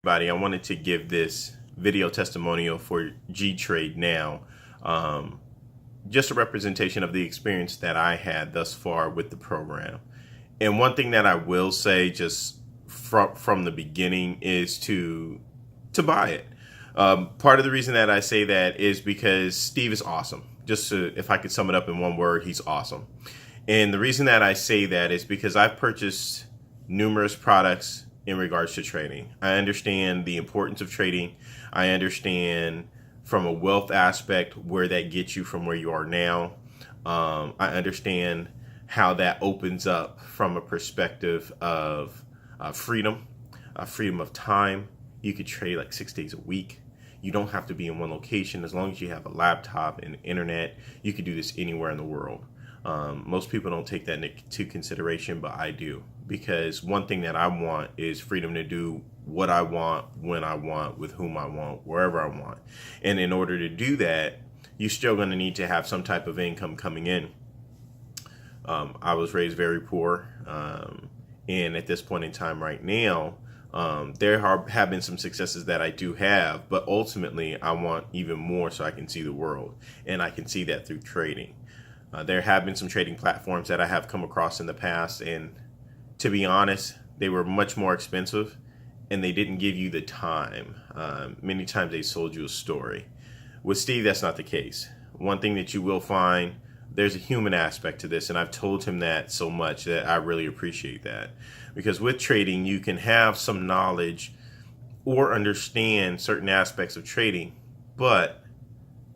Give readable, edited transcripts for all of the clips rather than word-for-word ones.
Everybody, I wanted to give this video testimonial for G-Trade Now, just a representation of the experience that I had thus far with the program. And one thing that I will say just from the beginning is to buy it. Part of the reason that I say that is because Steve is awesome. If I could sum it up in one word, he's awesome. And the reason that I say that is because I've purchased numerous products in regards to trading. I understand the importance of trading. I understand from a wealth aspect where that gets you from where you are now. I understand how that opens up from a perspective of freedom of time. You could trade like 6 days a week. You don't have to be in one location. As long as you have a laptop and internet, you could do this anywhere in the world. Most people don't take that into consideration, but I do, because one thing that I want is freedom to do what I want, when I want, with whom I want, wherever I want. And in order to do that, you're still going to need to have some type of income coming in. I was raised very poor, and at this point in time right now, there have been some successes that I do have, but ultimately I want even more so I can see the world, and I can see that through trading. There have been some trading platforms that I have come across in the past, and to be honest, they were much more expensive and they didn't give you the time. Many times they sold you a story. With Steve, that's not the case. One thing that you will find, there's a human aspect to this, and I've told him that so much that I really appreciate that. Because with trading, you can have some knowledge or understand certain aspects of trading, but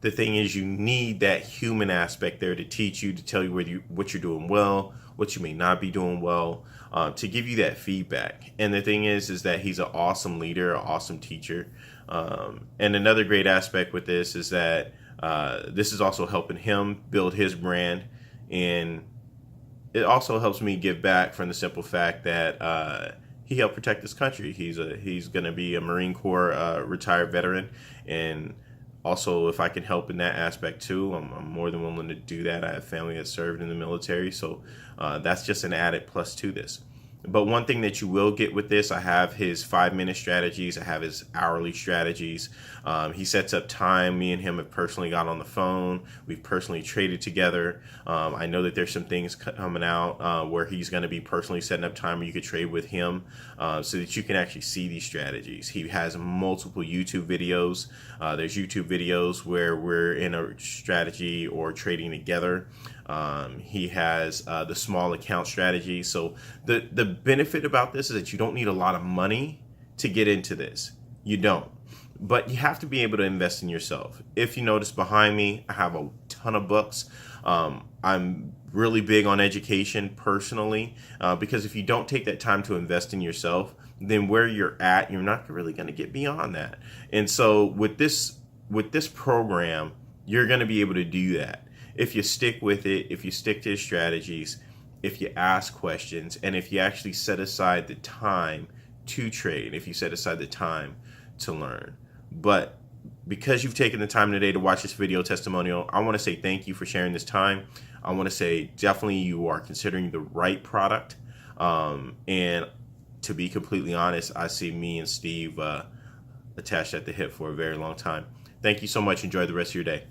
the thing is, you need that human aspect there to teach you, to tell you what you're doing well, what you may not be doing well, to give you that feedback. And the thing is that he's an awesome leader, an awesome teacher. And another great aspect with this is that this is also helping him build his brand. And it also helps me give back from the simple fact that he helped protect this country. He's going to be a Marine Corps retired veteran, and also, if I can help in that aspect too, I'm more than willing to do that. I have family that served in the military, so that's just an added plus to this. But one thing that you will get with this, I have his 5-minute strategies. I have his hourly strategies. He sets up time. Me and him have personally got on the phone. We've personally traded together. I know that there's some things coming out where he's going to be personally setting up time where you could trade with him so that you can actually see these strategies. He has multiple YouTube videos. There's YouTube videos where we're in a strategy or trading together. He has the small account strategy. So the benefit about this is that you don't need a lot of money to get into this. You don't. But you have to be able to invest in yourself. If you notice behind me, I have a ton of books. I'm really big on education personally, because if you don't take that time to invest in yourself, then where you're at, you're not really going to get beyond that. And so with this program, you're going to be able to do that. If you stick with it, if you stick to the strategies, if you ask questions, and if you actually set aside the time to trade, if you set aside the time to learn. But because you've taken the time today to watch this video testimonial, I want to say thank you for sharing this time. I want to say definitely you are considering the right product. And to be completely honest, I see me and Steve attached at the hip for a very long time. Thank you so much. Enjoy the rest of your day.